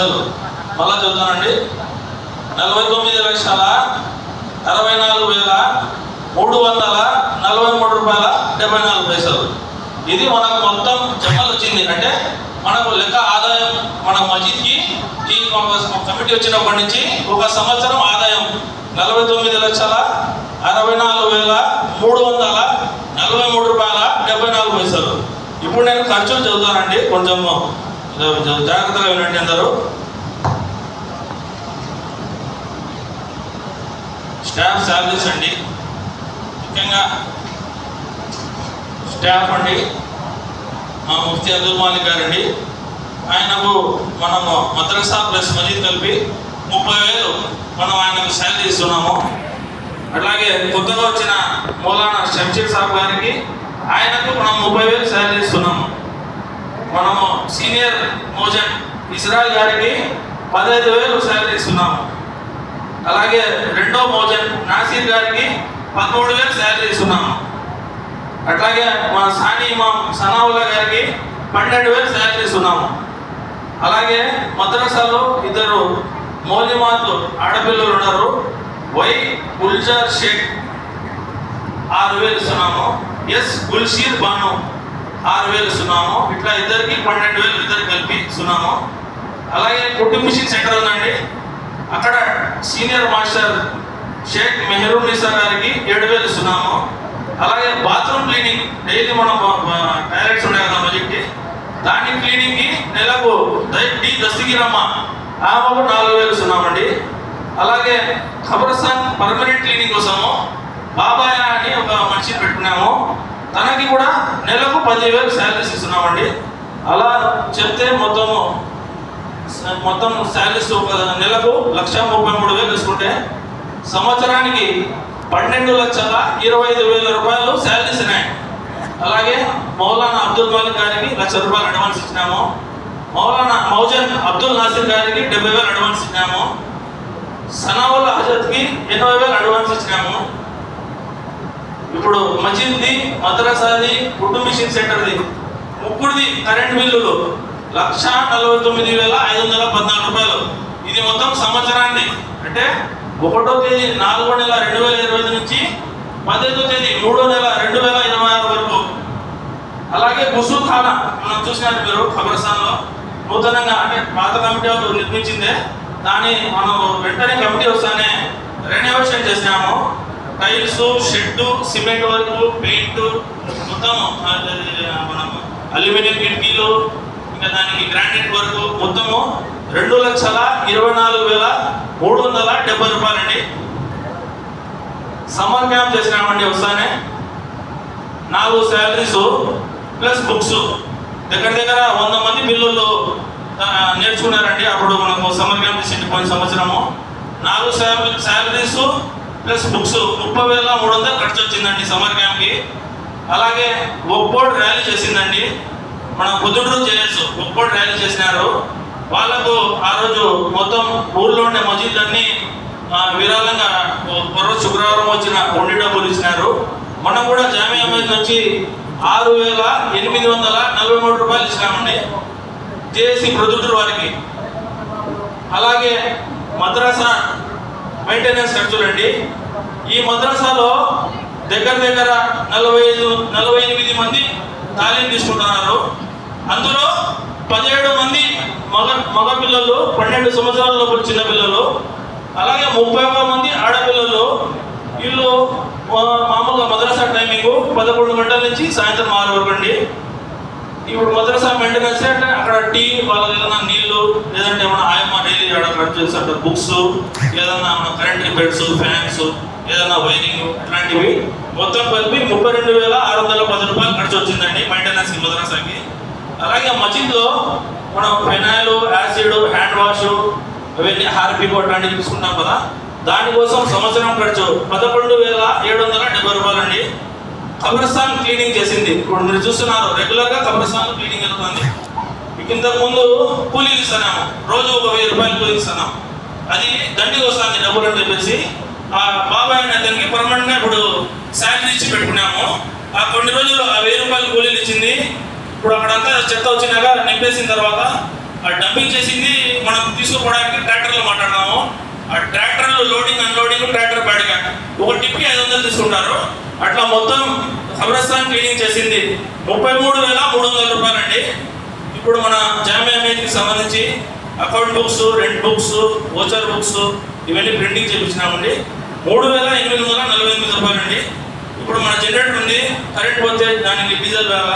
పైసలు. మళ్ళా చెబుతానండి, 49,64,343 రూపాయల ఇది మనకు మొత్తం జమలు వచ్చింది. అంటే మనకు లెక్క ఆదాయం మన మసీద్కి ఈ కమిటీ వచ్చినప్పటి నుంచి ఒక సంవత్సరం ఆదాయం 49,64,343 రూపాయల 74 పైసలు. ఇప్పుడు నేను ఖర్చులు చదువుతానండి, కొంచెం జాగ్రత్తగా వినండి అందరూ. స్టాఫ్ శాలరీస్ అండి, ముఖ్యంగా స్టాఫ్ అండి, మా ముఫ్తీ అబ్దుల్ మాలిక్ గారండి, ఆయనకు మనము మద్రసా ప్లస్ మసీద్ కలిపి 30,000 మనం ఆయనకు శాలరీ ఇస్తున్నాము. అట్లాగే కొత్తగా వచ్చిన మౌలానా షంషీర్ సాబ్ గారికి ఆయనకు మనం 30,000 శాలరీ ఇస్తున్నాము. మనము సీనియర్ మోజన్ ఇస్రాయల్ గారికి 15,000 శాలరీ ఇస్తున్నాము. అలాగే రెండో మోజన్ నాసీర్ గారికి 13,000 శాలరీ ఇస్తున్నాము. అట్లాగే మన సాని ఇమాం సనావుల్లా గారికి 12,000 శాలరీ ఇస్తున్నాము. అలాగే మద్రసాలో 2 మౌలిమాతులు ఆడపిల్లలు ఉన్నారు, వై గుల్జార్ షేక్ 6,000 ఇస్తున్నాము, ఎస్ గుల్షీర్ బాను 6,000 ఇస్తున్నాము. ఇట్లా ఇద్దరికి 12,000 ఇద్దరికి కలిపి ఇస్తున్నాము. అలాగే కుటుంబ మిషన్ సెంటర్ ఉందండి, అక్కడ senior master Sheikh maroon Nisa గారికి 7,000 ఇస్తున్నాము. అలాగే బాత్రూమ్ క్లీనింగ్, డైలీ మనం టాయిలెట్స్ ఉన్నాయి కదా మజిద్కి, దాని క్లీనింగ్కి నెలకు డి దస్తగిరమ్మ ఆమెకు 4,000 ఇస్తున్నామండి. అలాగే ఖబర్స్థాన్ పర్మనెంట్ క్లీనింగ్ కోసము బాబాయ్ అని ఒక మనిషిని పెట్టుకున్నాము, తనకి కూడా నెలకు 10,000 శాలరీస్ ఇస్తున్నామండి. అలా చెప్తే మొత్తం శాలరీస్ నెలకు 1,33,000 తీసుకుంటే సంవత్సరానికి 12,25,000 రూపాయలు శాలరీస్ ఉన్నాయి. అలాగే మౌలానా అబ్దుల్ మాలిక్ గారికి 1,00,000 రూపాయలు అడ్వాన్స్ ఇచ్చినాము. మౌలానా మౌజన్ అబ్దుల్ నాసిర్ గారికి 70,000 అడ్వాన్స్ ఇచ్చినాము. సనావుల్లా హజరత్కి 80,000 అడ్వాన్స్ ఇచ్చినాము. ఇప్పుడు మసీద్ది, మద్రసాది, కుటుంబ మిషన్ సెంటర్ది ముగ్గురిది కరెంట్ బిల్లులు 1,49,514 రూపాయలు. ఇది మొత్తం సంవత్సరాన్ని, అంటే 1వ తేదీ 4వ నెల 2025 నుంచి 15వ తేదీ 3వ నెల 2026 వరకు. అలాగే గుసూల్ ఖానా మనం చూసినారు మీరు ఖబర్స్థాన్లో నూతనంగా, అంటే పాత కమిటీ వాళ్ళు నిర్మించిందే, దాన్ని మనం వెంటనే కమిటీ వస్తానే రెనోవేషన్ చేసినాము. Tiles, shed, cement work, paint, మొత్తం మనం అల్యూమినియం కిటికీలు, ఇంకా దానికి గ్రానైట్ వర్క్, మొత్తము 2,24,370 రూపాయలండి. సమ్మర్ క్యాంప్ చేసినామండి వస్తానే, 4 శాలరీస్ ప్లస్ బుక్స్, దగ్గర 100 మంది పిల్లలు నేర్చుకున్నారండి. అప్పుడు మనకు సమ్మర్ క్యాంప్ చేసి పోయిన సంవత్సరము 4 శాలరీస్ ప్లస్ బుక్స్ 30,300 ఖర్చు వచ్చిందండి సమ్మర్ క్యాంప్కి. అలాగే ఒక్కోటి ర్యాలీ చేసిందండి, మన పొద్దుటూరు చేయొచ్చు ఒక్కోటి ర్యాలీ చేసినారు. వాళ్ళకు ఆ రోజు మొత్తం ఊర్లో ఉండే మసీదులన్నీ విరాళంగా రోజు శుక్రవారం వచ్చిన ఉండి డబ్బులు ఇచ్చినారు. మనం కూడా జామియా మసీద్ నుంచి 6,843 రూపాయలు ఇచ్చినామండి జేఏసీ ప్రొద్దుటూరు వారికి. అలాగే మద్రసా మెయింటెనెన్స్ ఖర్చులండి, ఈ మద్రసాలో దగ్గర 48 మంది తాలీం తీసుకుంటున్నారు. అందులో 17 మంది మగ పిల్లలు, 12 సంవత్సరాల లోపల చిన్న పిల్లలు, అలాగే 31 మంది ఆడపిల్లలు. వీళ్ళు మామూలుగా మద్రసా టైమింగ్ 11 గంటల నుంచి సాయంత్రం 6 వరకు అండి. ఇప్పుడు మద్రసా మెయింటెనెన్స్ అంటే అక్కడ టీ, వాళ్ళకి ఏదైనా నీళ్లు, లేదంటే ఏమైనా ఆయమ్మ డైలీ ఖర్చు చేస్తారు, బుక్స్, ఏదైనా మన కరెంట్ బెడ్స్, ఫ్యాన్స్, ఏదైనా వైరింగ్, ఇట్లాంటివి మొత్తం కలిపి 32,610 రూపాయలు ఖర్చు వచ్చిందండి మెయింటెనెన్స్కి మద్రసాకి. అలాగే మసీద్లో మనం ఫెనాయిల్, యాసిడ్, హ్యాండ్ వాష్, అవన్నీ హార్పిక్ అట్లాంటివి తీసుకుంటాం కదా, దానికోసం సంవత్సరం ఖర్చు 11,770 రూపాయలండి. ఖబర్స్థాన్ క్లీనింగ్ చేసింది, ఇప్పుడు మీరు చూస్తున్నారు రెగ్యులర్గా ఖబర్స్థాన్ క్లీనింగ్ జరుగుతుంది. ఇంతకుముందు కూలీలు ఇస్తున్నాము, రోజు 1,000 రూపాయలు కూలీ ఇస్తున్నాం, అది దండిగా వస్తుంది డబ్బులు అని చెప్పేసి ఆ బాబాయ్ అనే అతనికి పర్మనెంట్గా ఇప్పుడు శాలరీ ఇచ్చి పెట్టుకున్నాము. ఆ కొన్ని రోజులు 1,000 రూపాయలు కూలీలు ఇచ్చింది. ఇప్పుడు అక్కడంతా చెత్త వచ్చినాక నింపేసిన తర్వాత ఆ డంపింగ్ చేసింది మనం తీసుకుపోవడానికి ట్రాక్టర్లో మాట్లాడదాము. ఆ ట్రాక్టర్లో లోడింగ్ అన్లోడింగ్ ట్రాక్టర్ బాడిగా ఒక టిప్కి 500 తీసుకుంటారు. అట్లా మొత్తం కబ్రస్థాన్ క్లీనింగ్ చేసింది 33,300 రూపాయలు అండి. ఇప్పుడు మన జామియా మీదకి సంబంధించి account books, rent books, voucher books ఇవన్నీ ప్రింటింగ్ చేయించినామండి. 3,848 రూపాయలు అండి. ఇప్పుడు మన జనరేటర్ ఉంది, కరెంట్ పోతే దానికి డీజిల్ వేళ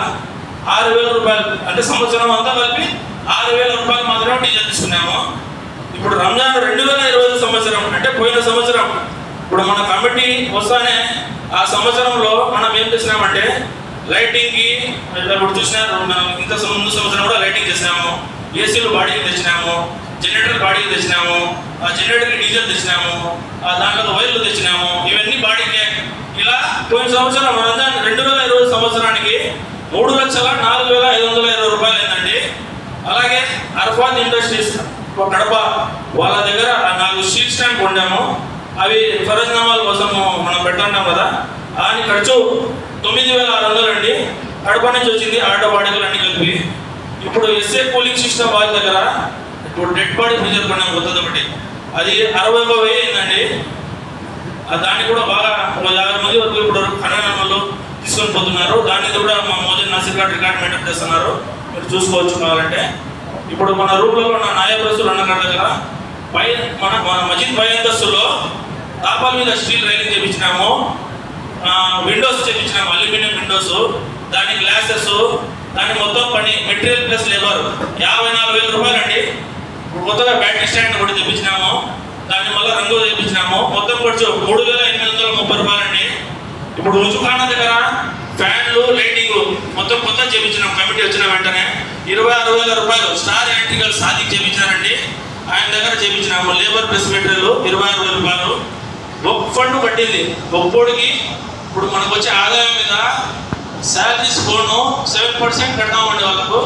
6,000 రూపాయలు, అంటే సంవత్సరం అంతా కలిపి 6,000 రూపాయలు మాత్రమే డీజిల్ తీసుకున్నాము. ఇప్పుడు రంజాన్ 2020 సంవత్సరం, అంటే పోయిన సంవత్సరం. ఇప్పుడు మన కమిటీ వస్తానే ఆ సంవత్సరంలో మనం ఏం చేసినామంటే లైటింగ్కి ఇప్పుడు చూసినారు, మనం ఇంత ముందు సంవత్సరం కూడా లైటింగ్ చేసినాము, ఏసీలు బాడీకి తెచ్చినాము, జనరేటర్ బాడీకి తెచ్చినాము, ఆ జనరేటర్కి డీజిల్ తెచ్చినాము, దాంట్లో వైర్లు తెచ్చినాము, ఇవన్నీ బాడీకే. ఇలా పోయిన సంవత్సరం రంజాన్ 2020 సంవత్సరానికి 3,04,520 రూపాయలు అయిందండి. అలాగే అర్ఫాత్ ఇండస్ట్రీస్ కడప వాళ్ళ దగ్గర 4 స్టీల్ స్టాండ్ కొండాము. అవి ఫరజ్నామాల కోసము మనం పెట్టుకుంటాం కదా, దాని ఖర్చు 9,600 అండి. కడప నుంచి వచ్చింది, ఆటో బాడీలు అన్ని కలిపి. ఇప్పుడు ఎస్ఏ కూలింగ్ సిస్టమ్ వాళ్ళ దగ్గర ఇప్పుడు డెడ్ బాడీ ఫ్రీజర్ కొన్నాం కొత్తది ఒకటి, అది 61,000 అయిందండి. దాన్ని కూడా బాగా 50 మంది వరకు ఇప్పుడు కన్నడలు తీసుకొని పోతున్నారు. దాన్ని కూడా మా మోదీ నాసిర్ గారు రికార్డ్ మెయింటైన్ చేస్తున్నారు, మీరు చూసుకోవచ్చు కావాలంటే. ఇప్పుడు మన రూమ్లో ఉన్న నాయబస్సులు అన్న దగ్గర మన మజీద్ పై అంతస్తులో తాపాల మీద స్టీల్ రైలింగ్ చేయించినాము, విండోస్ చేయించినాము, అల్యూమినియం విండోస్, దాని గ్లాసెస్, దాని మొత్తం పని మెటీరియల్ ప్లస్ లేబర్ 54,000 రూపాయలు అండి. ఇప్పుడు కొత్తగా బ్యాటరీ స్టాండ్ కూడా తెప్పించినాము, దాన్ని మళ్ళీ రంగు తెప్పించినాము. మొత్తం ఖర్చు 3,830 రూపాయలు అండి. ఇప్పుడు రుజుఖానా దగ్గర ఫ్యాన్లు, లైటింగ్ మొత్తం కొత్త చేయించినాం. కమిటీ వచ్చిన వెంటనే 26,000 రూపాయలు స్టార్ ఎలక్ట్రికల్ సాధికి చేయించారండి, ఆయన దగ్గర చేయించినాము. లేబర్ ప్లస్ మెటీరియల్ 26,000 రూపాయలు. ఒక ఫండ్ పట్టింది ఒక్కోడికి. ఇప్పుడు మనకు వచ్చే ఆదాయం మీద శాలరీస్ పోను 7% కట్టామండి వాళ్ళకు.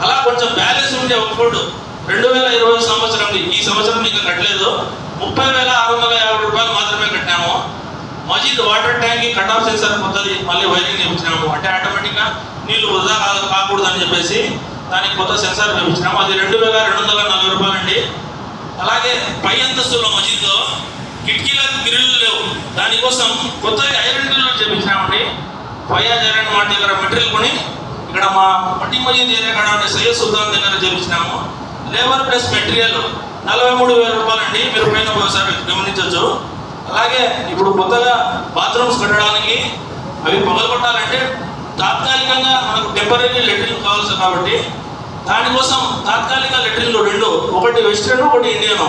అలా కొంచెం బ్యాలెన్స్ ఉండే ఒక ఫండ్ 2020 సంవత్సరం, ఈ సంవత్సరం ఇంకా కట్టలేదు, 30,650 రూపాయలు మాత్రమే కట్టినాము. Majeed water tank cut off sensor కొత్తది మళ్ళీ వైరింగ్ చేయించినాము, అంటే ఆటోమేటిక్గా నీళ్లు వృధా కాకూడదు అని చెప్పేసి దానికి కొత్త సెన్సార్ వేయించినాము. అది 2,240 రూపాయలు అండి. అలాగే పై అంతస్తులో మజీద్లో కిటికీలకు గ్రిల్లు లేవు, దానికోసం కొత్త ఐరన్ గ్రిల్లు చేయించినామండి. ఫయాజ్ ఐరన్ మార్ట్ దగ్గర మెటీరియల్ కొని ఇక్కడ మా పట్టి మజీద్ ఏరియా కాడ ఉండే సయ్యద్ సుల్తాన్ దగ్గర చేయించినాము. లేబర్ ప్లస్ మెటీరియల్ 43,000 రూపాయలు అండి, మీరు పైన ఒకసారి గమనించవచ్చు. అలాగే ఇప్పుడు కొత్తగా బాత్రూమ్స్ కట్టడానికి అవి పగలగొట్టాలంటే తాత్కాలికంగా మనకు టెంపరీ లెట్రిన్ కావాల్సి కాబట్టి దానికోసం తాత్కాలిక లెట్రిన్లు 2, ఒకటి వెస్టర్న్, ఒకటి ఇండియన్.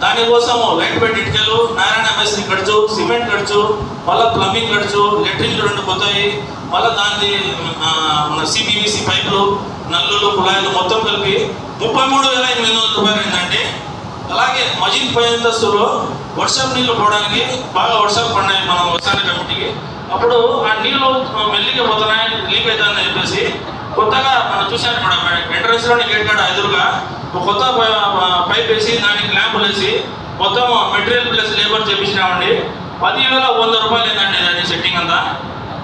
దానికోసము లైట్ వెయిట్ ఇటుకలు, నారాయణ మేస్త్రి ఖర్చు, సిమెంట్ ఖర్చు, మళ్ళీ ప్లంబింగ్ ఖర్చు, లెట్రిన్లు 2 కొత్తవి, మళ్ళీ దాని మన సిపివిసి పైపులు, నల్లులు, కుళాయిలు మొత్తం కలిపి 33,800 రూపాయలు అయిందండి. అలాగే మజీద్ పై అంతస్తులో వర్షం నీళ్లు పోవడానికి బాగా వర్షాలు పడినాయి మన వర్షాల కమిటీకి. అప్పుడు ఆ నీళ్లు మెల్లిగా పోతున్నాయి, లీక్ అవుతాయని చెప్పేసి కొత్తగా మనం చూసాను మేడం, ఎంట్రన్స్లోని గేట్ కాడ ఎదురుగా ఒక కొత్త పైప్ వేసి దానికి ల్యాంపులు వేసి మొత్తం మెటీరియల్ ప్లస్ లేబర్ చేయించినామండి. 10,100 రూపాయలు అయిందండి దాని సెట్టింగ్ అంతా.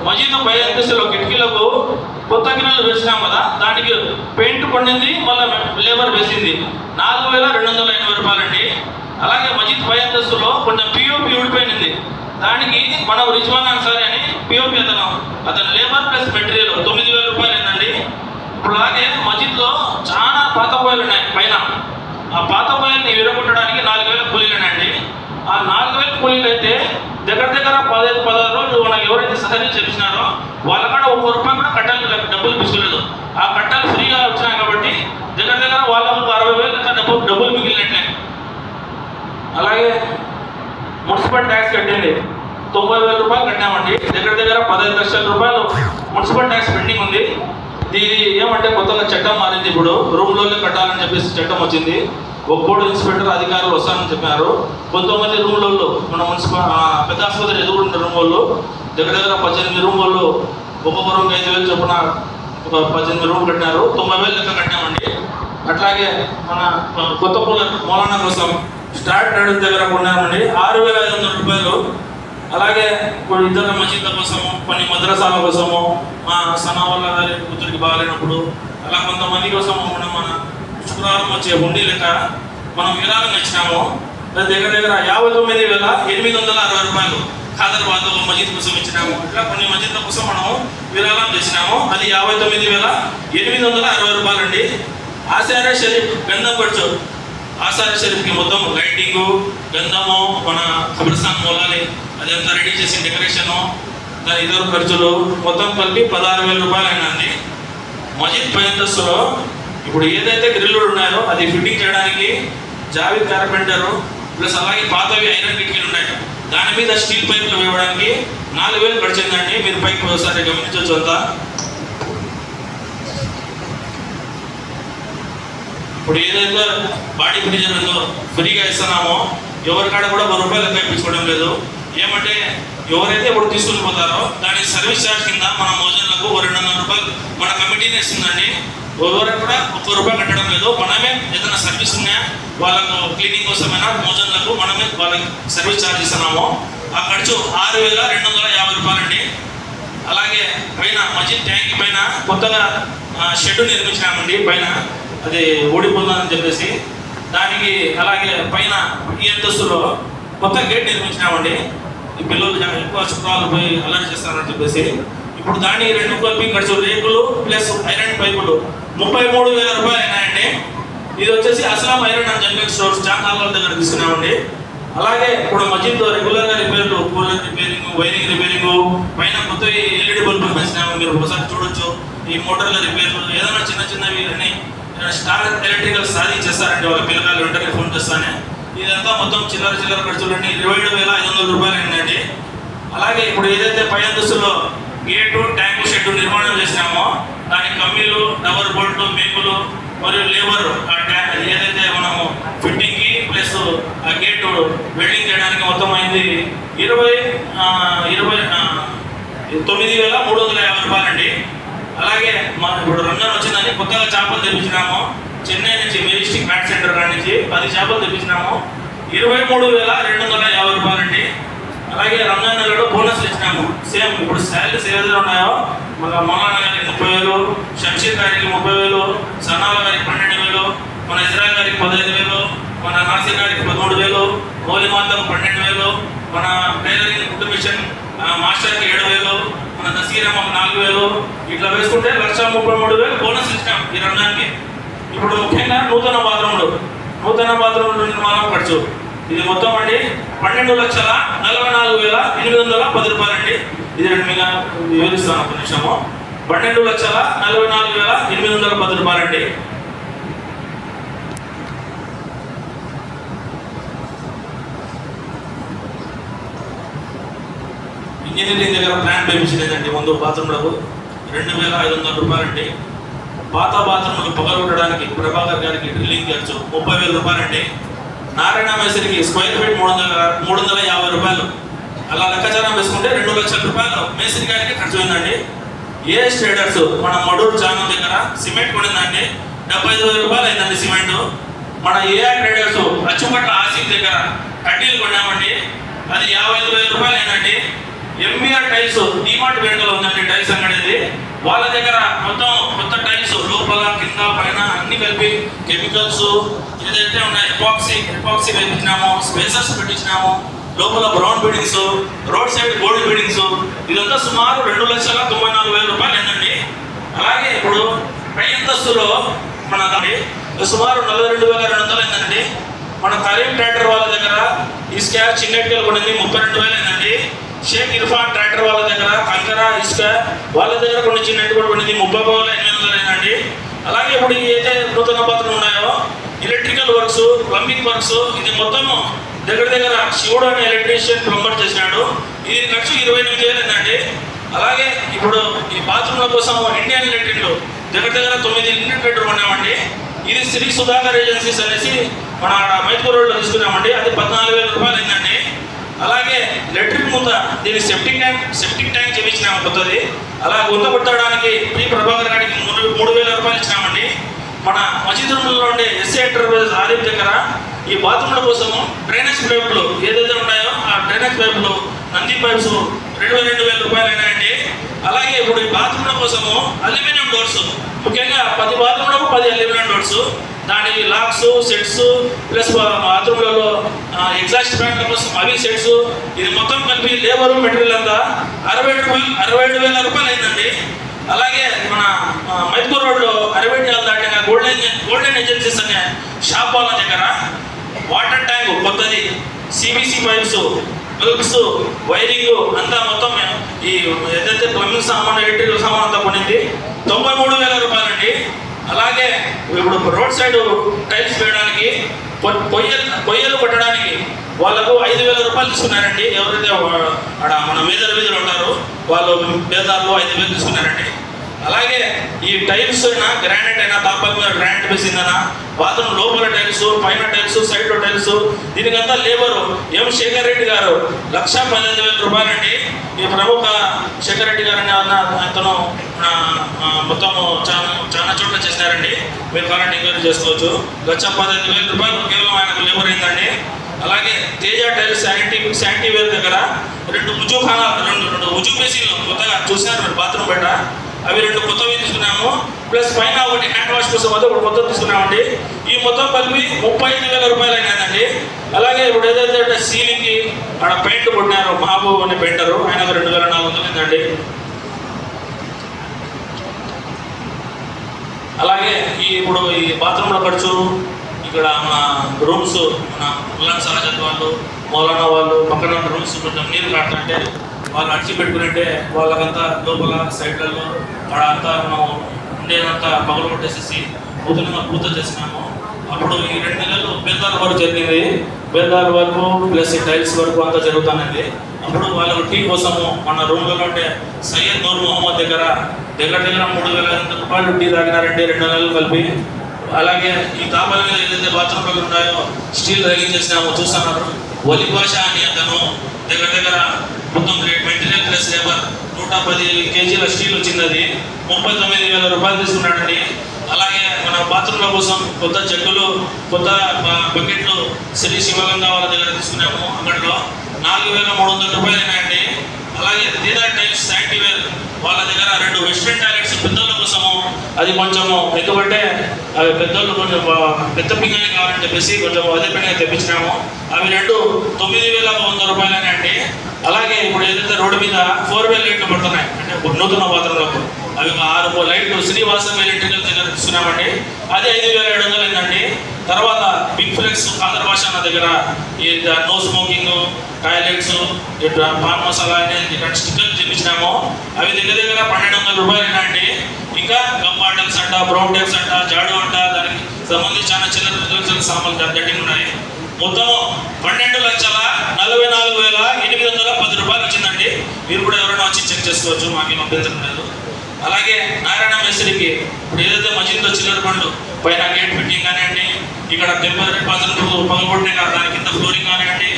మజీద్ పై అంతస్తులో కిటికీలకు కొత్త గిన్నెలు వేసినాం కదా, దానికి పెయింట్ పండింది, మళ్ళీ లేబర్ వేసింది 4,280 రూపాయలు అండి. అలాగే మజీద్ పై అంతస్తులో కొంచెం పిఓపి ఊడిపోయింది, దానికి మనం రిజ్వాన్ అన్సారీ అని పిఓపి అతను లేబర్ ప్లస్ మెటీరియల్ 9,000 రూపాయలు అయిందండి. ఇప్పుడు అలాగే మజీద్లో చాలా పాత పొయ్యిలు ఉన్నాయి పైన, ఆ పాత పొయ్యిల్ని విరగొట్టడానికి 4,000 కూలీలు ఉన్నాయండి. ఆ 4,000 కూలీలు అయితే దగ్గర 15-16 రోజులు మనకు ఎవరైతే సహాయం చేపించినారో వాళ్ళ కాడ 1 రూపాయి కూడా కట్టాలి డబ్బులు తీసుకోలేదు. ఆ కట్టాలు ఫ్రీగా వచ్చినాయి కాబట్టి దగ్గర వాళ్ళకు 60,000 డబ్బులు మిగిలినట్లే. అలాగే మున్సిపల్ ట్యాక్స్ కట్టింది 90,000 రూపాయలు కట్టామండి. దగ్గర 15 లక్షల రూపాయలు మున్సిపల్ ట్యాక్స్ పెండింగ్ ఉంది. ఇది ఏమంటే కొత్తగా చట్టం మారింది, ఇప్పుడు రూమ్లోనే కట్టాలని చెప్పేసి చట్టం వచ్చింది. ఒక్కోడు ఇన్స్పెక్టర్ అధికారులు వస్తారని చెప్పారు. కొంతమంది రూమ్లలో మన మున్సిపల్ పెద్ద ఆసుపత్రి ఎదుగుంటున్న రూమ్ వాళ్ళు దగ్గర 18 రూమ్ వాళ్ళు ఒక్కొక్క రూమ్ 5,000 చొప్పున ఒక 18 రూమ్ కట్టినారు. 90,000 లెక్క కట్టామండి. అట్లాగే మన కొత్త మౌలానా కోసం స్టార్ట్ రైడర్స్ దగ్గర కొన్నామండి 6,500 రూపాయలు. అలాగే ఇప్పుడు ఇతర మసీదుల కోసము, కొన్ని మద్రసాల కోసము, మా సనా వాళ్ళ గారి కూతురికి బాగాలేనప్పుడు అలా కొంతమంది కోసము మన శుక్రవారం వచ్చే హుండీ లెక్క మనం విరాళం ఇచ్చినాము. దగ్గర దగ్గర 59,860 రూపాయలు హైదరాబాద్ మజీద్ కోసం ఇచ్చినాము. ఇట్లా కొన్ని మజీద్ల కోసం మనం విరాళం చేసినాము. అది 59,860 రూపాయలు అండి. ఆసారా షరీఫ్ గంధం ఖర్చు, ఆసారా షరీఫ్కి మొత్తం లైటింగు, గంధము, మన ఖబర్స్థాన్ మూలాలి అదంతా రెడీ చేసి డెకరేషను, దాని ఇతర ఖర్చులు మొత్తం కలిపి 16,000 రూపాయలు అయినండి. మజీద్ పై అంతస్తులో ఇప్పుడు ఏదైతే గ్రిల్లు ఉన్నాయో అది ఫిట్టింగ్ చేయడానికి జావేద్ కార్పెంటరు ప్లస్ అలాగే పాతవి ఐరన్ కిటికీలు ఉన్నాయి, దాని మీద స్టీల్ పైపులు వేయడానికి 4,000 ఖర్చుందండి. మీరు పైకి ఒకసారి గమనించవచ్చు. అంతా ఇప్పుడు ఏదైతే బాడీ ఫినిచర్ ఉందో ఫ్రీగా ఇస్తున్నామో ఎవరికాడ కూడా 1 రూపాయలు లెక్క ఇప్పించుకోవడం లేదు. ఏమంటే ఎవరైతే ఇప్పుడు తీసుకుని పోతారో దాని సర్వీస్ ఛార్జ్ కింద మన మోజన్లకు 200 రూపాయలు మన కమిటీనే ఇస్తుందండి. ఎవరైనా కూడా 1 రూపాయి కట్టడం లేదు. మనమే ఏదైనా సర్వీస్ ఉన్నాయా వాళ్ళకు క్లీనింగ్ కోసమైనా మోజన్లకు మనమే వాళ్ళకి సర్వీస్ ఛార్జ్ ఇస్తున్నాము. ఆ ఖర్చు 6,250 రూపాయలు అండి. అలాగే పైన మజీద్ ట్యాంక్ పైన కొత్తగా షెడ్ నిర్మించినామండి. పైన అది ఓడిపోతుందని చెప్పేసి దానికి అలాగే పైన ఈ అంతస్తులో కొత్త గేట్ నిర్మించినామండి. ఈ పిల్లలు ఎక్కువ శుక్రవారాలు పోయి అలర్ట్ చేస్తారని చెప్పేసి ఇప్పుడు దాన్ని 2 కలిపి ఖర్చు రేకులు ప్లస్ ఐరన్ పైపులు 33,000 రూపాయలు అయినాయండి. ఇది వచ్చేసి Aslam iron and general stores జాంకాల దగ్గర తీసుకున్నామండి. అలాగే ఇప్పుడు మజీద్లో రెగ్యులర్గా రిపేర్లు, కూలర్ రిపేరింగ్, వైరింగ్ రిపేరింగ్, పైన కొత్త LED బల్బులు పెంచినాము. మీరు ఒకసారి చూడొచ్చు. ఈ మోటార్ల రిపేర్లు ఏదైనా చిన్న చిన్నవి అన్ని స్టార్ ఎలక్ట్రికల్ సాధి చేస్తారండి. వాళ్ళ పిల్లగాళ్ళు వెంటనే ఫోన్ చేస్తానే. ఇదంతా మొత్తం చిల్లర ఖర్చులండి 27,500 రూపాయలు అయిందండి. అలాగే ఇప్పుడు ఏదైతే పై అంతస్తులో గేటు, ట్యాంకు, షెడ్ నిర్మాణం చేసినామో దానికి కమ్మీలు, డబర్ బోల్ట్లు, మేకులు మరియు లేబర్ ఏదైతే మనము ఫిట్టింగ్కి ప్లస్ ఆ గేటు వెల్డింగ్ చేయడానికి మొత్తం అయింది 29,350 రూపాయలు అండి. అలాగే ఇప్పుడు రంజాన్ వచ్చిందని కొత్తగా చేపలు తెప్పించినాము. చెన్నై నుంచి మెరిస్టిక్ మ్యాట్ సెంటర్ కాడి నుంచి 10 చేపలు తెప్పించినాము. 23,250 రూపాయలు అండి. అలాగే రంజాన్ నెలలో బోనస్లు ఇచ్చినాము. సేమ్ ఇప్పుడు శాలరీస్ ఏదైతే ఉన్నాయో మన మౌలానా గారికి 30,000, షంషీర్ గారికి 30,000, సనాల గారికి 12,000, మన ఇజ్రాయల్ గారికి 15,000, మన నాసిర్ గారికి 13,000, మౌలిమాతకు 12,000, మన టైలరింగ్ ఫుడ్ మిషన్ మాస్టర్కి 7,000, మన నసీరమ్మకు 4,000, ఇట్లా వేసుకుంటే 1,33,000 బోనస్ ఇచ్చినాం ఈ రంజాన్కి. ఇప్పుడు ముఖ్యంగా నూతన బాత్రూమ్లు నిర్మాణం ఖర్చు ఇది మొత్తం అండి 12,44,810 రూపాయలు అండి. ఇది మీకు వివరిస్తాను ఒక నిమిషము. 12,44,810 రూపాయలు అండి. ఇంజనీరింగ్ దగ్గర ప్లాన్ వేయించినదండి. ముందు బాత్రూమ్లకు 2,500 రూపాయలు అండి. పాత బాత్రూమ్లు పగలగొట్టడానికి ప్రభాకర్ గారికి డ్రిల్లింగ్ ఖర్చు 30,000 రూపాయలు అండి. నారాయణ మేస్త్రికి స్క్వేర్ ఫీట్ 350 రూపాయలు. అలా లెక్కాచారం వేసుకుంటే 2 లక్షల రూపాయలు మేస్త్రి గారికి ఖర్చు అయిందండి. ఏఎస్ ట్రేడర్స్ మన మడూరు ఛానల్ దగ్గర సిమెంట్ కొనిందండి 75,000 రూపాయలు అయిందండి సిమెంట్. మన ఏఆర్ ట్రేడర్స్ అచ్చుపట్ల ఆసిఫ్ దగ్గర కడ్డీలు కొన్నామండి, అది 55,000 రూపాయలు అయిందండి. ఎంబీఆర్ టైల్స్ డిమార్ట్ వెంటలో ఉందండి టైల్స్ అంగడేది. వాళ్ళ దగ్గర మొత్తం కొత్త టైల్స్ లోపల కింద పైన అన్ని కలిపి కెమికల్స్ ఏదైతే ఉన్నాయి ఎపాక్సీ పెట్టించినాము, స్పేసర్స్ పెట్టించినాము, లోపల brown buildings, road side gold buildings, ఇదంతా సుమారు 2,94,000 రూపాయలు అయిందండి. అలాగే ఇప్పుడు పై అంతస్తులో మన సుమారు 42,200 అయిందండి. మన కరీం ట్రాక్టర్ వాళ్ళ దగ్గర ఇసుక చిన్న ఇటుకలు కొనింది 32,000 అయిందండి. షేక్ ఇర్ఫాన్ ట్రాక్టర్ వాళ్ళ దగ్గర కంకర ఇసుక వాళ్ళ దగ్గర కొన్ని చిన్న ఇటుకలు కొనింది 30,800 అయిందండి. అలాగే ఇప్పుడు ఏదైతే నూతన బాత్రూమ్ ఉన్నాయో ఎలక్ట్రికల్ వర్క్స్, ప్లంబింగ్ వర్క్స్, ఇది మొత్తం దగ్గర శివుడు అనే ఎలక్ట్రీషియన్ ప్లంబర్ చేసినాడు. ఇది ఖర్చు 28,000 అయిందండి. అలాగే ఇప్పుడు ఈ బాత్రూమ్ల కోసం ఇండియన్ ఎలక్ట్రిక్లు దగ్గర 9 ఇండియన్ బెడ్రూమ్ ఉన్నామండి. ఇది శ్రీ సుధాకర్ ఏజెన్సీస్ అనేసి మన మైత్పూర్ రోడ్లో తీసుకున్నామండి, అది 14,000 రూపాయలు అయిందండి. అలాగే ఎలక్ట్రిక్ ముంద దీన్ని సెప్టిక్ ట్యాంక్ చేయించినాము కొత్తది. అలా గుంత కొట్టడానికి పి ప్రభాకర్ గారికి 3,000 రూపాయలు ఇచ్చినామండి. మన మసీదులో ఉండే ఎస్ఏ ఎంటర్ప్రైజెస్ ఆరిఫ్ దగ్గర ఈ బాత్రూమ్ల కోసము డ్రైనేజ్ పైపులు ఏదైతే ఉన్నాయో ఆ డ్రైనేజ్ పైపులు నంది పైప్స్ 22,000 రూపాయలు అయినాయండి. అలాగే ఇప్పుడు ఈ బాత్రూమ్ల కోసము అల్యూమినియం డోర్స్, ముఖ్యంగా 10 బాత్రూమ్లకు 10 అల్యూమినియం డోర్స్ దాని లాక్స్ సెట్స్ ప్లస్ బాత్రూమ్లలో ఎగ్జాస్ట్ ఫ్యాన్ల కోసం అవి సెట్స్, ఇది మొత్తం కలిపి లేబర్ మెటీరియల్ అంతా 67,000 రూపాయలు అయిందండి. అలాగే మన మైత్కూర్ రోడ్లో 60 దాటిన గోల్డెన్ ఏజెన్సీస్ అనే షాప్ వాళ్ళ దగ్గర వాటర్ ట్యాంక్ కొత్తది, సిబిసి పైప్స్, బల్బ్స్, వైరింగ్ అంతా మొత్తం ఈ ఏదైతే ప్లంబింగ్ సామాన్ ఎలక్ట్రికల్ సామాన్ అంతా కొనింది 93,000 రూపాయలండి. అలాగే ఇప్పుడు రోడ్ సైడ్ టైల్స్ వేయడానికి పొయ్యలు కొట్టడానికి వాళ్ళకు 5,000 రూపాయలు తీసుకున్నారండి. ఎవరైతే అక్కడ మన వీధులు ఉంటారో వాళ్ళు పేదాల్లో 5,000 తీసుకున్నారండి. అలాగే ఈ టైల్స్ అయినా గ్రానైట్ అయినా తాపల మీద గ్రానైట్ వేసిందనా, బాత్రూమ్ లోపల టైల్స్, పైన టైల్స్, సైడ్ టైల్స్, దీనికంతా లేబరు ఎం శేఖర్ రెడ్డి గారు 1,15,000 రూపాయలండి. ఈ ప్రముఖ శేఖర్ రెడ్డి గారు అతను మొత్తం చాలా చోట్ల చేసినారండి. మీరు కావాలంటే ఎంక్వైరీ చేసుకోవచ్చు. 1,15,000 రూపాయలు కేవలం ఆయనకు లేబర్ అయిందండి. అలాగే తేజ టైల్స్ శానిటీ వేర్ దగ్గర 2 ఉజు బేసిన్లు కొత్తగా చూసినారు బాత్రూమ్ బయట, అవి 2 కొత్తవి తీసుకున్నాము. ప్లస్ పైన ఒకటి హ్యాండ్ వాష్ కోసం అయితే ఒకటి కొత్త తీసుకున్నామండి. ఈ మొత్తం కలిపి 35,000 రూపాయలు అయినదండి. అలాగే ఇప్పుడు ఏదైతే సీలింగ్కి అక్కడ పెయింట్ కొట్టినారు మహబూబ్ అనే పెయింటరు, ఆయనకు 2,400 అయిందండి. అలాగే ఇప్పుడు ఈ బాత్రూంలో ఖర్చు, ఇక్కడ మన రూమ్స్, మన ఉల్లాన్ సహజత్ వాళ్ళు, మౌలానా వాళ్ళు పక్కన ఉన్న రూమ్స్ కొంచెం నీరు కాడుతుంటే వాళ్ళు అడిచి పెట్టుకునంటే వాళ్ళకంతా లోపల సైడ్లలో అక్కడ అంతా మనం ఉండేదంతా పగలు కొట్టేసేసి పూత చేసినాము. అప్పుడు ఈ 2 నెలలు బేదాల వరకు జరిగింది. బేదాల వరకు ప్లస్ టైల్స్ వరకు అంతా జరుగుతున్నది. అప్పుడు వాళ్ళకు టీ కోసము మన రూమ్లలో ఉండే సయ్యద్ నూర్ మొహమ్మద్ దగ్గర 3,500 రూపాయలు టీ తాగినారండి 2 నెలలు కలిపి. అలాగే ఈ తాపల మీద ఏదైతే బాత్రూమ్లు ఉన్నాయో స్టీల్ రైలింగ్ చేసినాము చూస్తున్నారు. ఒలి భాష అని అతను దగ్గర మొత్తం మెటీరియల్ ప్లస్ లేబర్ 110 కేజీల స్టీల్ వచ్చింది. అది 39,000 రూపాయలు తీసుకున్నాడండి. అలాగే మన బాత్రూమ్ల కోసం కొత్త జగ్గులు, కొత్త బకెట్లు శ్రీ శివగంగా వాళ్ళ దగ్గర తీసుకున్నాము. అక్కడిలో 4,300 రూపాయలు అయినాయండి. అలాగే తేజ టైల్స్ శానిటీ వేర్ వాళ్ళ దగ్గర 2 వెస్ట్రన్ టాయిలెట్స్ పెద్దోళ్ళ కోసము, అది కొంచెము ఎందుకంటే అవి పెద్దోళ్ళు కొంచెం పెద్ద పింగానే కావాలని చెప్పేసి కొంచెం అదే పింగా తెప్పించినాము. అవి 2 9,100 రూపాయలనే అండి. అలాగే ఇప్పుడు ఏదైతే రోడ్డు మీద 4-way లైట్లు పడుతున్నాయి అంటే నూతన బాత్రూంలకు, అవి 6 లైట్లు శ్రీవాసం ఎలక్ట్రికల్ దగ్గర తీసుకున్నామండి. అది 5,700 అయిందండి. తర్వాత బిగ్ ఫ్లెక్స్ ఆంధ్ర భాష అన్న దగ్గర ఈ no smoking toilets, pan masala అనేది ఇక్కడ స్టిక్కర్లు చూపించినాము. అవి దగ్గర 1,200 రూపాయలు అయినాయండి. ఇంకా గమ్ బాటిల్స్ అంట, బ్రౌన్ టేప్స్ అంట, జాడు అంట, దానికి సంబంధించి చాలా చిల్లర సామాన్లు గట్టిగా ఉన్నాయి. మొత్తం 12,44,810 రూపాయలు వచ్చిందండి. మీరు కూడా ఎవరైనా వచ్చి చెక్ చేసుకోవచ్చు, మాకేం అభ్యంతరం లేదు. అలాగే నారాయణ మేస్త్రికి ఇప్పుడు ఏదైతే మసీదులో చిల్లర పండ్లు పైన గేట్ ఫిట్టింగ్ కానివ్వండి, ఇక్కడ టెంపరీ బాత్రూమ్ పగలగొట్టిన దాని కింద ఫ్లోరింగ్ కానివ్వండి,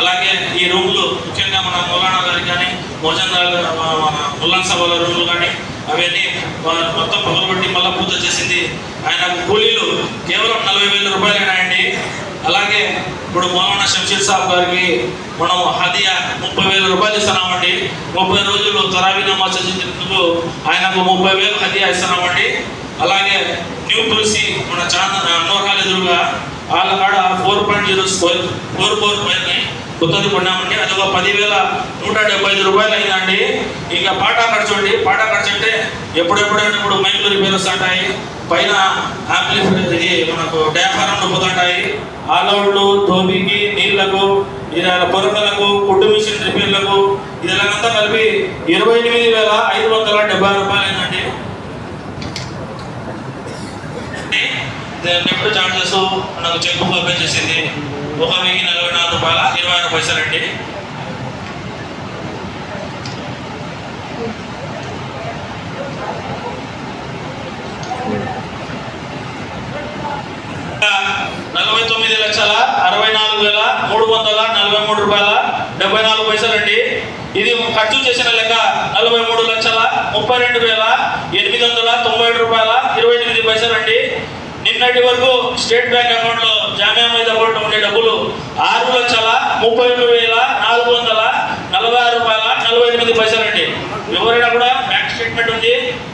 అలాగే ఈ రూమ్లు ముఖ్యంగా మన మౌలానా గారికి కానీ మోజన్ మన ముల్లాన్ సభల రూమ్లు కానీ అవన్నీ మొత్తం పగలగొట్టి మళ్ళీ పూజ చేసింది. ఆయన కూలీలు కేవలం 40,000 రూపాయలు అయినాయండి. అలాగే ఇప్పుడు మౌలానా షంషీర్ సాబ్ గారికి మనం హదియా 30,000 రూపాయలు ఇస్తున్నామండి. 30 రోజులు తరావీ నమాజ్ చదివినందుకు ఆయనకు 30,000 హదియా ఇస్తున్నామండి. అలాగే న్యూ తులసి మన నోర్హాల్ ఎదురుగా వాళ్ళ కాడ 4.0 పైన కొత్తది కొన్నామండి. అది ఒక 10,175 రూపాయలు అయిందండి. ఇక పాటా ఖర్చు అండి. పాటా ఖర్చు అంటే ఎప్పుడెప్పుడైనా ఇప్పుడు మైకులు రిపేర్ వస్తుంటాయి, పైన ఆంప్లిఫైర్ ఇది మనకు డయాఫారంలు పోతుంటాయి, ఆల్అవుట్లు, ధోబీకి, నీళ్లకు, పొరకలకు, కుట్టు మిషన్ రిపేర్లకు, ఇదంతా కలిపి 28,570 రూపాయలు అయిందండి. నెఫ్ట్ చార్జెస్ మనకు చెక్ బుక్ ఓపెన్ చేసింది 1,044.26 అండి. $49,64,343.74 అండి. ఇది ఖర్చు చేసిన లెక్క 43,32,897.28 అండి. నిన్నటి వరకు స్టేట్ బ్యాంక్ అకౌంట్ లో జామియా మీద అకౌంట్ ఉండే డబ్బులు 6,32,446.48 అండి. ఎవరైనా కూడా బ్యాంక్ స్టేట్మెంట్ ఉంది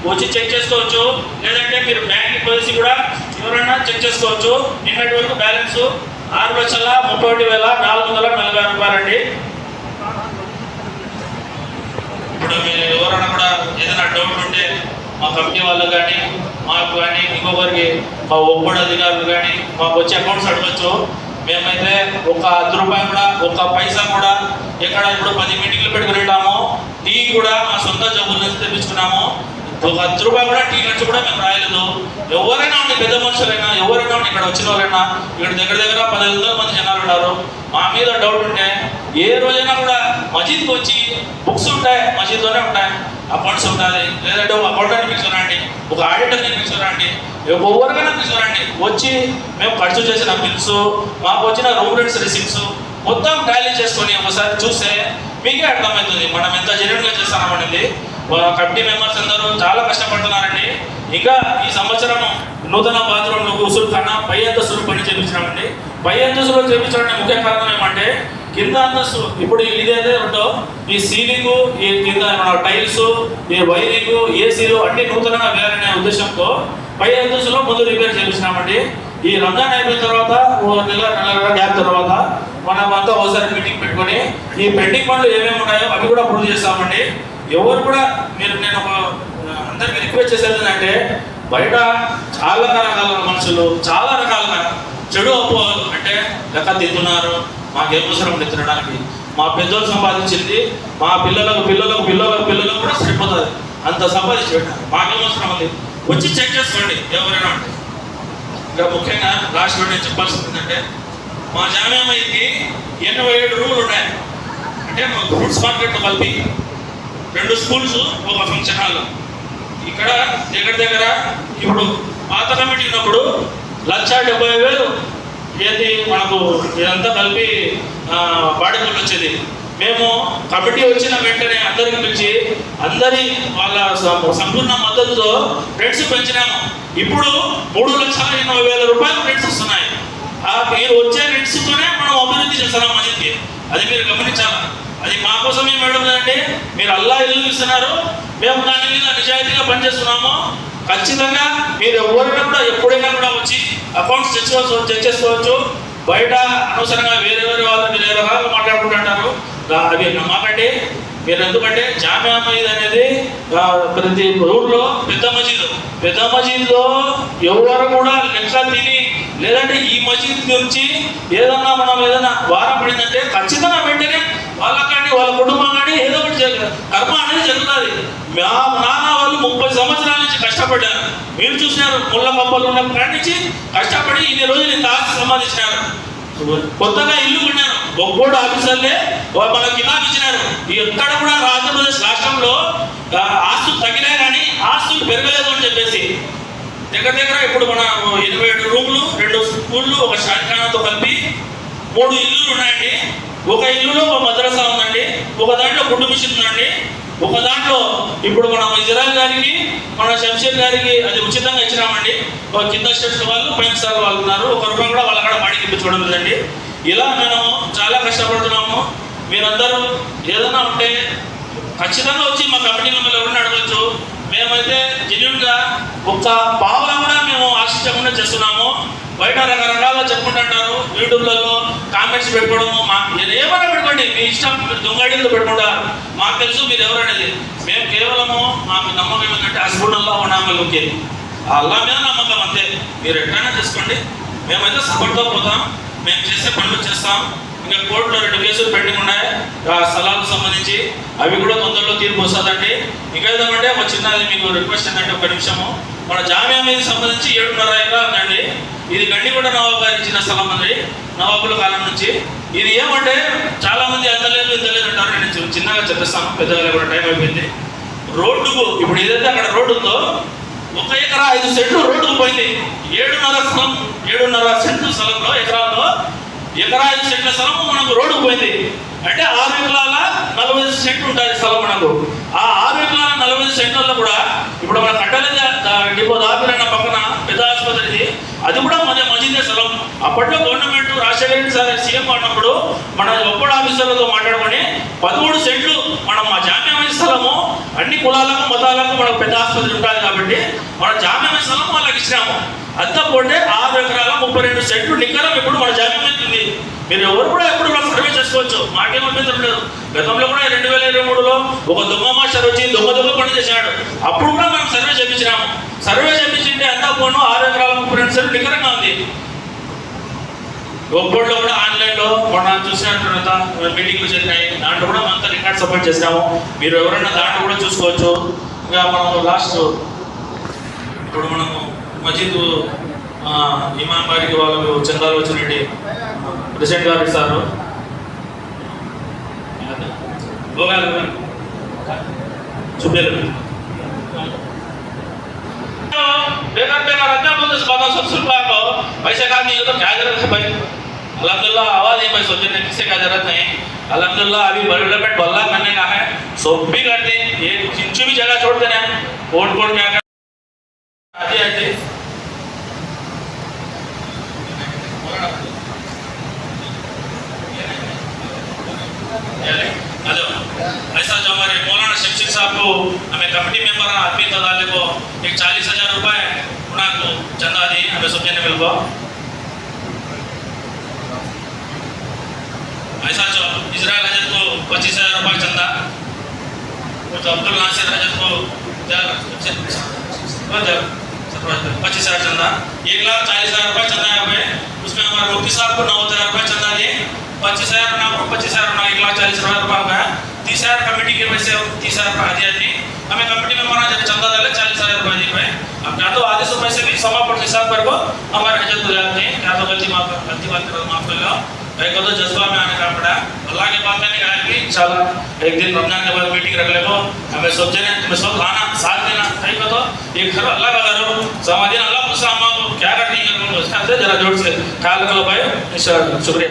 వచ్చి చెక్ చేసుకోవచ్చు, లేదంటే మీరు బ్యాంక్ పోసి కూడా ఎవరైనా చెక్ చేసుకోవచ్చు. నిన్నటి వరకు బ్యాలెన్స్ 6,31,440 రూపాయలండి. ఇప్పుడు మీరు ఎవరైనా కూడా ఏదైనా డౌట్ ఉంటే మా కమిటీ వాళ్ళకు కానీ మాకు కానీ ఇంకొకరికి మా ఒప్పంద అధికారులు కానీ మాకు వచ్చి అకౌంట్స్ అడగచ్చు. మేమైతే ఒక ₹10 కూడా ఒక పైసా కూడా ఎక్కడ ఇప్పుడు 10 మీటింగ్లు పెట్టుకునేటాము. టీ కూడా మా సొంత జబ్బుల నుంచి తెప్పించుకున్నాము. ఒక ₹10 కూడా టీ ఖర్చు కూడా మేము రాయలేదు. ఎవరైనా ఉండి పెద్ద మనుషులైనా ఎవరైనా ఉండి ఇక్కడ వచ్చిన వాళ్ళైనా ఇక్కడ దగ్గర 10,000 మంది జనాలు ఉన్నారు. మా మీద డౌట్ ఉంటే ఏ రోజైనా కూడా మసీద్కి వచ్చి బుక్స్ ఉంటాయి, మసీద్లోనే ఉంటాయి, అకౌంట్స్ ఉంటుంది. లేదంటే ఒక అకౌంటెంట్ని పిలుచుకురండి, ఒక ఆడిటర్ని పిలుచుకురండి, ఎవరికైనా పిలుచుకురండి. వచ్చి మేము ఖర్చు చేసిన బిల్స్, మాకు వచ్చిన రూమ్ రెంట్స్ రిసిప్ట్స్ మొత్తం టాలీ చేసుకొని ఒకసారి చూస్తే మీకే అర్థమవుతుంది మనం ఎంత జెన్యూన్గా చేస్తామనేది. కమిటీ మెంబర్స్ అందరూ చాలా కష్టపడుతున్నారండి. ఇంకా ఈ సంవత్సరం నూతన బాత్రూంలు ఉసులు కన్నా పై అంతస్తులు పని చేయించినామండి. పై అంతస్తులు చేయించడానికి ముఖ్య కారణం ఏమంటే కింద అంతస్తు ఇప్పుడు ఇదేదే ఉందో ఈ సీలింగ్, ఈ కింద టైల్స్, ఈ వైరింగ్, ఏసీలు అన్ని నూతనంగా వేయాలనే ఉద్దేశంతో పై అంతస్తులో ముందు రిపేర్ చేయించినామండి. ఈ రంజాన్ అయిపోయిన తర్వాత నెల గ్యాప్ తర్వాత మనం అంతా ఒకసారి మీటింగ్ పెట్టుకొని ఈ పెండింగ్ పనులు ఏమేమి ఉన్నాయో అవి కూడా పూర్తి చేస్తామండి. ఎవరు కూడా నేను అందరికీ రిక్వెస్ట్ చేసేది ఏంటంటే బయట చాలా రకాల మనుషులు చాలా రకాలుగా చెడు అపోహలు అంటే లెక్క తింటున్నారు, మాకేం అవసరం తినడానికి, మా పెద్దోళ్ళు సంపాదించింది మా పిల్లలకు కూడా సరిపోతుంది, అంత సంపాదించి పెట్టారు, మాకేం అవసరం ఉంది, వచ్చి చెక్ చేసుకోండి ఎవరైనా అంటే. ఇంకా ముఖ్యంగా లాస్ట్ నేను చెప్పాల్సింది ఏంటంటే మా జామియా మసీద్కి 87 రూములు ఉన్నాయి. అంటే మా ఫ్రూట్స్ మార్కెట్తో కలిపి 2 స్కూల్స్, ఒక ఫంక్షన్ హాల్. ఇక్కడ దగ్గర ఇప్పుడు పాత కమిటీ ఉన్నప్పుడు 1,70,000 ఏది మనకు ఇదంతా కలిపి బాడీలు వచ్చేది. మేము కమిటీ వచ్చిన వెంటనే అందరికి పిలిచి అందరి వాళ్ళ సంపూర్ణ మద్దతుతో రెంట్స్ పెంచినాము. ఇప్పుడు 3,80,000 రూపాయలు రెంట్స్ వస్తున్నాయి. మీరు వచ్చే రెంట్స్తోనే మనం అభివృద్ధి చేస్తున్నాం మసీద్కి. అది మీరు గమనించాలి. అది మా కోసమే మేడం కదండి. మీరు అల్లా ఇల్లు ఇస్తున్నారు, మేము దాని మీద నిజాయితీగా పనిచేస్తున్నాము. ఖచ్చితంగా మీరు ఎవరైనా కూడా ఎప్పుడైనా కూడా వచ్చి అకౌంట్స్ చెక్ చేసుకోవచ్చు. బయట అనవసరంగా వేరే వాళ్ళు మీరు ఏ రకాలుగా మాట్లాడుకుంటుంటారు, అవి నమ్మకండి. మీరు ఎందుకంటే జామియా మసీద్ అనేది ప్రతి ఊర్లో పెద్ద మసీద్లో ఎవరు కూడా లెక్క తిని లేదంటే ఈ మసీద్ గురించి ఏదన్నా మనం ఏదైనా వారం పడిందంటే ఖచ్చితంగా వెంటనే వాళ్ళకి కానీ వాళ్ళ కుటుంబం కానీ ఏదో ఒకటి కర్మ అనేది జరుగుతుంది. మా నాన్న వాళ్ళు 30 సంవత్సరాల నుంచి కష్టపడ్డారు. మీరు చూసినారు ముళ్ళ కప్పలు ఉన్న కాడి నుంచి కష్టపడి ఇన్ని రోజులు ఇంత ఆస్తి సంపాదించినారు. కొత్తగా ఇల్లు కొన్నారు, ఒక్కోడు ఆఫీసర్లే మనకి ఇలాగ ఇచ్చినారు. ఎక్కడ కూడా ఆంధ్రప్రదేశ్ రాష్ట్రంలో ఆస్తులు తగ్గినాయి కానీ ఆస్తులు పెరగలేదు అని చెప్పేసి దగ్గర ఇప్పుడు మన 27 రూములు, 2 స్కూళ్ళు, ఒక షాఖానాతో కలిపి 3 ఇల్లులు ఉన్నాయండి. ఒక ఇల్లులో ఒక మద్రసా ఉందండి, ఒక దాంట్లో గుడ్డు మిషన్ ఉందండి, ఒక దాంట్లో ఇప్పుడు మనం ఇజ్రాయల్ గారికి మన శంషీర్ గారికి అది ఉచితంగా ఇచ్చినామండి. కింద స్టెప్స్ వాళ్ళు పైన సార్ వాళ్ళు ఉన్నారు, ఒక రూపాయి కూడా వాళ్ళ కాడ బాడీకి ఇప్పించుకోవడం లేదండి. ఇలా మేము చాలా కష్టపడుతున్నాము. మీరందరూ ఏదైనా ఉంటే ఖచ్చితంగా వచ్చి మా కమిటీ మిమ్మల్ని ఎవరిని అడగచ్చు. మేమైతే జెన్యూన్గా ఒక్క పావులా కూడా మేము ఆశించకుండా చేస్తున్నాము. బయట రకరకాలుగా చెప్పుకుంటుంటారు, యూట్యూబ్లలో కామెంట్స్ పెట్టుకోవడము. ఏమైనా పెట్టుకోండి, మీ ఇష్టం, మీరు దొంగడిలో పెట్టుకుంటారు. మాకు తెలుసు మీరు ఎవరనేది. మేము కేవలము మాకు నమ్మకం ఏంటంటే హస్బుల్లా ఉన్నామలుకే అల్లా మీద నమ్మకం అంతే. మీరు ఎట్లయినా చేసుకోండి, మేమైతే సపోర్ట్తో పోతాం, మేము చేసే పనులు చేస్తాం. ఇంకా కోర్టులో 2 కేసులు పెండింగ్ ఉన్నాయి స్థలాలకు సంబంధించి, అవి కూడా తొందరలో తీర్పు వస్తుందండి. ఇంకా ఏదంటే ఒక చిన్నది మీకు రిక్వెస్ట్ ఏంటంటే ఒక నిమిషము, మన జామియా మీద సంబంధించి 7.5 ఎకరాలు ఉందండి. ఇది గండిగూడ నవాబు గారు ఇచ్చిన స్థలం అండి, నవాబుల కాలం నుంచి. ఇది ఏమంటే చాలా మంది ఇంతలేదు అంటారు. నేను చిన్నగా చెప్పేస్తాను, పెద్దగా కూడా టైం అయిపోయింది. రోడ్డుకు ఇప్పుడు ఏదైతే అక్కడ రోడ్డు ఉందో 1 ఎకరా 5 సెంట్లు రోడ్డుకు పోయింది. 7.5 సెంట్లు స్థలంలో ఎకరాల్లో 1 ఎకరా 5 సెంట్ల స్థలం మనకు రోడ్డుకు పోయింది. అంటే 6 ఎకరాల 45 సెంట్లు ఉంటుంది స్థలం మనకు. ఆ 6 ఎకరాల 45 సెంట్లలో కూడా ఇప్పుడు మన కట్టెల డిపో దాపిరన్న పక్కన పెద్ద ఆసుపత్రి, అది కూడా మన మసీదే స్థలం. అప్పట్లో government Rajasekhara Reddy sir CM ఉన్నప్పుడు మన ఒక్కడు ఆఫీసర్లతో మాట్లాడుకొని 13 సెంట్లు మనం మా జామియా మసీద్ స్థలము, అన్ని కులాలకు మతాలకు మనకు పెద్ద ఆసుపత్రి ఉంటుంది కాబట్టి మన జామ్యం స్థలం వాళ్ళకి ఇచ్చినాము. అంతా పోతే 6 ఎకరాల 32 సెంట్లు నికరం ఇప్పుడు మన జామ్యం అవుతుంది. మీరు ఎవరు కూడా ఎప్పుడు కూడా సర్వే చేసుకోవచ్చు, మాకేం అభ్యంతరం లేదు. గతంలో కూడా 2023లో ఒక దొంగ మాస్టర్ వచ్చి దొంగ పని చేశాడు. అప్పుడు కూడా మనం సర్వే చేయించినాము. సర్వే చేయించింటే అంతా పోను 6 ఎకరాల 32 సెంట్లు నికరంగా ఉంది. ఒక్కళ్ళు కూడా ఆన్లైన్లో మొన్న చూసినట్టు మీటింగ్లు జరిగినాయి, దాంట్లో కూడా మనతో రికార్డ్ సబ్మిట్ చేసినాము. మీరు ఎవరైనా దాంట్లో కూడా చూసుకోవచ్చు. ఇంకా మనము లాస్ట్ ఇప్పుడు మనము మజీద్ ఇమాం గారికి వాళ్ళకు చందాలు వచ్చినట్టు ప్రెసిడెంట్ గారు ఇస్తారు. చూపేలు बेकार बेकार अच्छा बोलते 1200 रुपये को पैसे का नहीं हो तो क्या जरूरत है भाई। अल्हम्दुलिल्लाह आवाज नहीं भाई सोचने किसी का जरूरत नहीं। अल्हम्दुलिल्लाह अभी डेवलपमेंट बल्ला करने का है, सब भी करते हैं, ये इंचू भी जगह छोड़ देना है। कोट कोट में आकर आते आते ऐसा जो हमारे मौलाना शमशीर साहब को हमें कमेटी मेंबर आदमी तदाले को एक 40,000 रुपये उनको चंदा दी हमें सब जने मिल को। ऐसा जो इजराइल हजरत को 25,000 रुपये चंदा, कुछ अब्दुल नासिर हजरत को 25,000 चंदा, 1,40,000 रुपये चंदा है हमें। उसमें हमारे मुफ्ती साहब को 9,000 रुपये चंदा दिए, 25,000 1,40,000 रुपये हो गया। 30,000 कमेटी के पैसे 30,000 रुपये दिया थी हमें। कमेटी में मना जब चंदा डाले 40,000 रुपये दी भाई। अब क्या तो आधे सौ पैसे भी समापन हिसाब कर को हमारे हजरत हो जाते हैं। क्या तो गलती बात करो, माफ कर लो भाई को तो जज्बा में आने का पड़ा। अल्लाह के बात मैंने कहा कि इंशाल्लाह एक दिन रमजान के बाद मीटिंग रख ले को हमें सब जने तुम्हें सब लाना साथ देना सही को तो एक घर अल्लाह का करो समाधि अल्लाह को क्या करनी है जरा जोर से ख्याल करो भाई इंशाल्लाह। शुक्रिया।